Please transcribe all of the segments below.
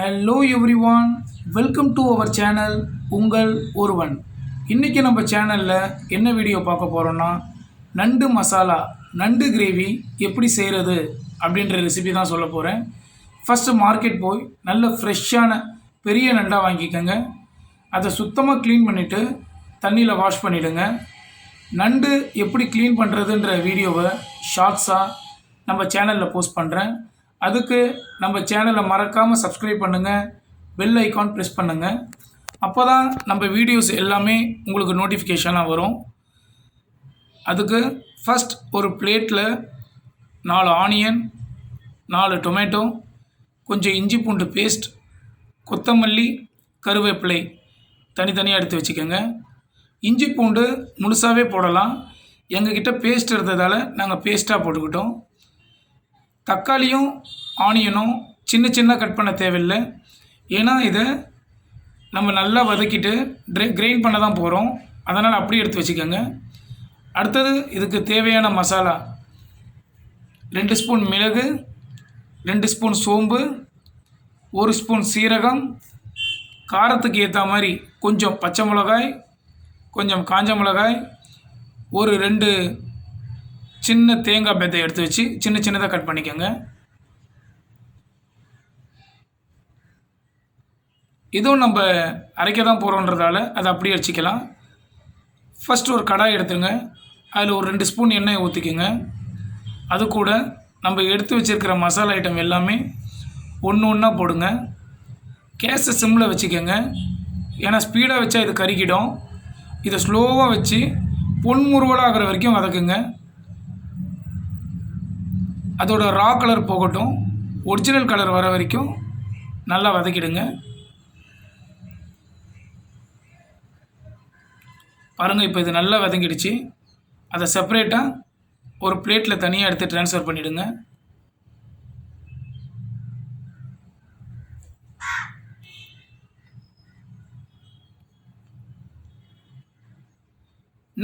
Hello everyone, welcome to our channel உங்கள் ஒருவன். இன்றைக்கி நம்ம சேனலில் என்ன வீடியோ பார்க்க போகிறோன்னா, நண்டு மசாலா, நண்டு கிரேவி எப்படி செய்கிறது அப்படின்ற ரெசிபி தான் சொல்ல போகிறேன். ஃபஸ்ட்டு மார்க்கெட் போய் நல்ல ஃப்ரெஷ்ஷான பெரிய நண்டாக வாங்கிக்கோங்க. அதை சுத்தமாக க்ளீன் பண்ணிவிட்டு தண்ணியில் வாஷ் பண்ணிவிடுங்க. நண்டு எப்படி க்ளீன் பண்ணுறதுன்ற வீடியோவை ஷார்ட்ஸாக நம்ம சேனலில் போஸ்ட் பண்ணுறேன். அதுக்கு நம்ம சேனலை மறக்காமல் சப்ஸ்கிரைப் பண்ணுங்கள், பெல் ஐக்கான் ப்ரெஸ் பண்ணுங்கள். அப்போ தான் நம்ம வீடியோஸ் எல்லாமே உங்களுக்கு நோட்டிஃபிகேஷனாக வரும். அதுக்கு ஃபஸ்ட் ஒரு பிளேட்டில் 4 ஆனியன், 4 டொமேட்டோ, கொஞ்சம் இஞ்சி பூண்டு பேஸ்ட், கொத்தமல்லி, கருவேப்பிலை தனித்தனியாக எடுத்து வச்சுக்கோங்க. இஞ்சி பூண்டு முழுசாகவே போடலாம். எங்ககிட்ட பேஸ்ட் இருந்ததால் நாங்கள் பேஸ்ட்டாக போட்டுக்கிட்டோம். தக்காளியும் ஆனியனும் சின்ன சின்ன கட் பண்ண தேவையில்லை. ஏன்னா இதை நம்ம நல்லா வதக்கிட்டு கிரைண்ட் பண்ண தான் போகிறோம். அதனால் அப்படியே எடுத்து வச்சுக்கோங்க. அடுத்தது இதுக்கு தேவையான மசாலா: 2 ஸ்பூன் மிளகு, 2 ஸ்பூன் சோம்பு, 1 ஸ்பூன் சீரகம், காரத்துக்கு ஏற்ற மாதிரி கொஞ்சம் பச்சை மிளகாய், கொஞ்சம் காஞ்ச மிளகாய், ஒரு 2 சின்ன தேங்காய் பேத்தை எடுத்து வச்சு சின்ன சின்னதாக கட் பண்ணிக்கோங்க. இதுவும் நம்ம அரைக்க தான் போகிறோன்றதால அதை அப்படியே வச்சுக்கலாம். ஃபஸ்ட்டு ஒரு கடாய் எடுத்துங்க. அதில் ஒரு 2 ஸ்பூன் எண்ணெய் ஊற்றிக்கோங்க. அது கூட நம்ம எடுத்து வச்சுருக்கிற மசாலா ஐட்டம் எல்லாமே ஒன்று ஒன்றா போடுங்க. கேஸை சிம்மில் வச்சுக்கோங்க. ஏன்னா ஸ்பீடாக வச்சா இது கருகிடும். இதை ஸ்லோவாக வச்சு பொன்முறுவலாக ஆகிற வரைக்கும் வதக்குங்க. அதோட ரா கலர் போகட்டும், ஒரிஜினல் கலர் வர வரைக்கும் நல்லா வதக்கிடுங்க. பாருங்கள், இப்போ இது நல்லா வதங்கிடுச்சு. அதை செப்பரேட்டாக ஒரு பிளேட்டில் தனியாக எடுத்து ட்ரான்ஸ்ஃபர் பண்ணிவிடுங்க.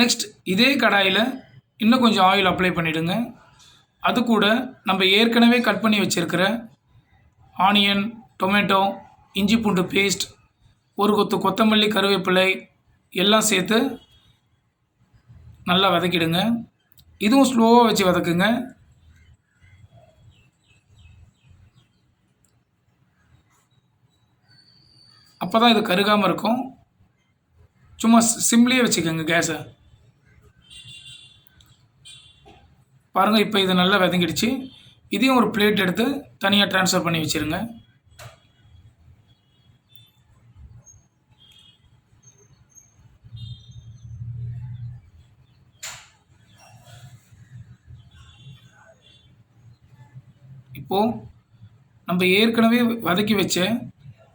நெக்ஸ்ட் இதே கடாயில் இன்னும் கொஞ்சம் ஆயில் அப்ளை பண்ணிவிடுங்க. அது கூட நம்ம ஏற்கனவே கட் பண்ணி வச்சுருக்கிற ஆனியன், டொமேட்டோ, இஞ்சி பூண்டு பேஸ்ட், ஒரு கொத்து கொத்தமல்லி, கருவேப்பிலை எல்லாம் சேர்த்து நல்லா வதக்கிடுங்க. இதுவும் ஸ்லோவாக வச்சு வதக்குங்க. அப்போ தான் இது கருகாமல் இருக்கும். சும்மா சிம்லேயே வச்சுக்கோங்க கேஸை. பாருங்கள், இப்போ இது நல்லா வதங்கிடுச்சு. இதையும் ஒரு பிளேட் எடுத்து தனியாக ட்ரான்ஸ்ஃபர் பண்ணி வச்சுருங்க. இப்போது நம்ம ஏற்கனவே வதக்கி வச்ச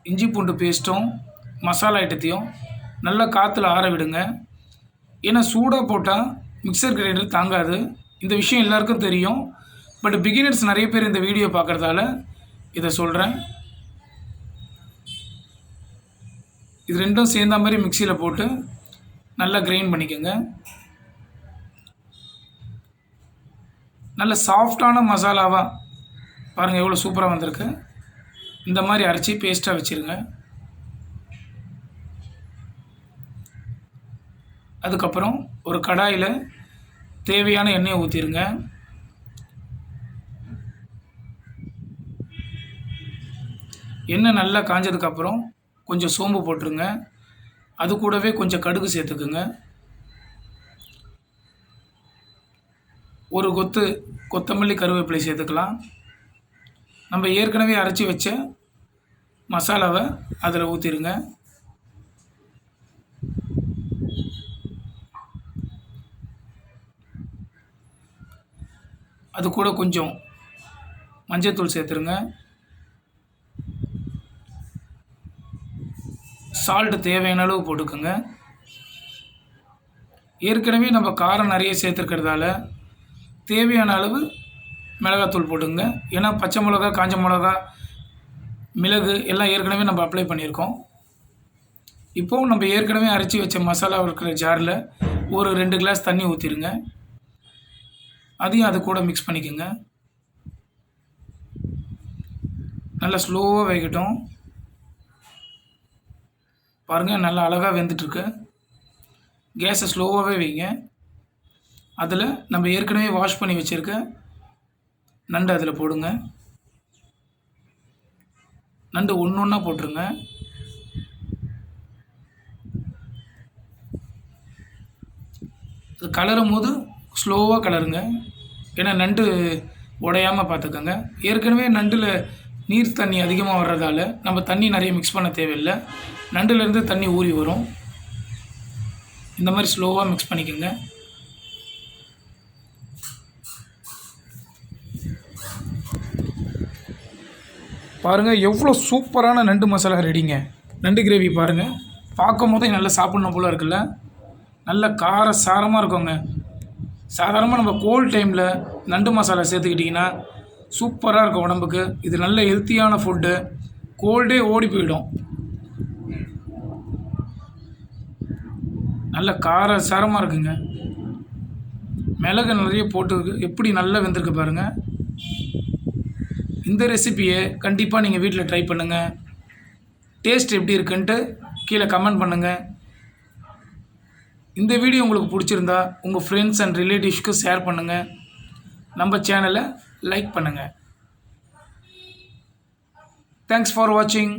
இஞ்சி பூண்டு பேஸ்ட்டும் மசாலா ஐட்டத்தையும் நல்லா காற்றுல ஆற விடுங்க. ஏன்னா சூடாக போட்டால் மிக்சர் கிரைண்டர் தாங்காது. இந்த விஷயம் எல்லாருக்கும் தெரியும். பட் பிகினர்ஸ் நிறைய பேர் இந்த வீடியோ பார்க்குறதால இதை சொல்கிறேன். இது ரெண்டும் சேர்ந்த மாதிரி மிக்சியில் போட்டு நல்லா கிரைண்ட் பண்ணிக்கோங்க. நல்ல சாஃப்டான மசாலாவாக பாருங்கள் எவ்வளோ சூப்பராக வந்திருக்கு. இந்த மாதிரி அரைச்சி பேஸ்ட்டாக வச்சுருங்க. அதுக்கப்புறம் ஒரு கடாயில் தேவையான எண்ணெயை ஊற்றிடுங்க. எண்ணெய் நல்லா காஞ்சதுக்கப்புறம் கொஞ்சம் சோம்பு போட்டுருங்க. அது கூடவே கொஞ்சம் கடுகு சேர்த்துக்குங்க. ஒரு கொத்து கொத்தமல்லி, கருவேப்பிலை சேர்த்துக்கலாம். நம்ம ஏற்கனவே அரைச்சி வச்ச மசாலாவை அதில் ஊற்றிடுங்க. அது கூட கொஞ்சம் மஞ்சள்தூள் சேர்த்துருங்க. சால்ட்டு தேவையான அளவு போட்டுக்கோங்க. ஏற்கனவே நம்ம காரம் நிறைய சேர்த்துருக்கிறதால தேவையான அளவு மிளகாத்தூள் போட்டுங்க. ஏன்னா பச்சை மிளகா, காஞ்ச மிளகா, மிளகு எல்லாம் ஏற்கனவே நம்ம அப்ளை பண்ணியிருக்கோம். இப்போது நம்ம ஏற்கனவே அரைச்சி வச்ச மசாலா இருக்கிற ஜாரில் ஒரு 2 கிளாஸ் தண்ணி ஊற்றிடுங்க. அதையும் அது கூட மிக்ஸ் பண்ணிக்கோங்க. நல்லா ஸ்லோவாக வேகட்டும். பாருங்கள் நல்லா அழகாக வெந்துட்டுருக்கு. கேஸை ஸ்லோவாகவே வைங்க. அதில் நம்ம ஏற்கனவே வாஷ் பண்ணி வச்சுருக்க நண்டு அதில் போடுங்க. நண்டு ஒன்று ஒன்றா போட்டுருங்க. அது கலரும் போது ஸ்லோவாக கலருங்க. ஏன்னா நண்டு உடையாமல் பார்த்துக்கோங்க. ஏற்கனவே நண்டில் நீர் தண்ணி அதிகமாக வர்றதால நம்ம தண்ணி நிறைய மிக்ஸ் பண்ண தேவையில்லை. நண்டுலேருந்து தண்ணி ஊறி வரும். இந்த மாதிரி ஸ்லோவாக மிக்ஸ் பண்ணிக்கோங்க. பாருங்கள் எவ்வளோ சூப்பரான நண்டு மசாலா ரெடிங்க. நண்டு கிரேவி பாருங்கள், பார்க்கும் போதே நல்லா சாப்பிட்ணும் போல் இருக்குல்ல. நல்ல கார சாரமாக இருக்குங்க. சாதாரணமாக நம்ம கோல்ட் டைமில் நண்டு மசாலா சேர்த்துக்கிட்டிங்கன்னா சூப்பராக இருக்கும் உடம்புக்கு. இது நல்ல ஹெல்த்தியான ஃபுட்டு. கோல்டே ஓடி போயிடும். நல்ல கார சாரமாக இருக்குங்க. மிளகு நிறைய போட்டு எப்படி நல்லா வெந்திருக்கு பாருங்கள். இந்த ரெசிபியை கண்டிப்பாக நீங்கள் வீட்டில் ட்ரை பண்ணுங்கள். டேஸ்ட் எப்படி இருக்குன்ட்டு கீழே கமெண்ட் பண்ணுங்கள். இந்த வீடியோ உங்களுக்கு பிடிச்சிருந்தா உங்கள் ஃப்ரெண்ட்ஸ் அண்ட் ரிலேட்டிவ்ஸ்க்கு ஷேர் பண்ணுங்கள். நம்ம சேனலை லைக் பண்ணுங்கள். தேங்க்ஸ் ஃபார் வாட்சிங்.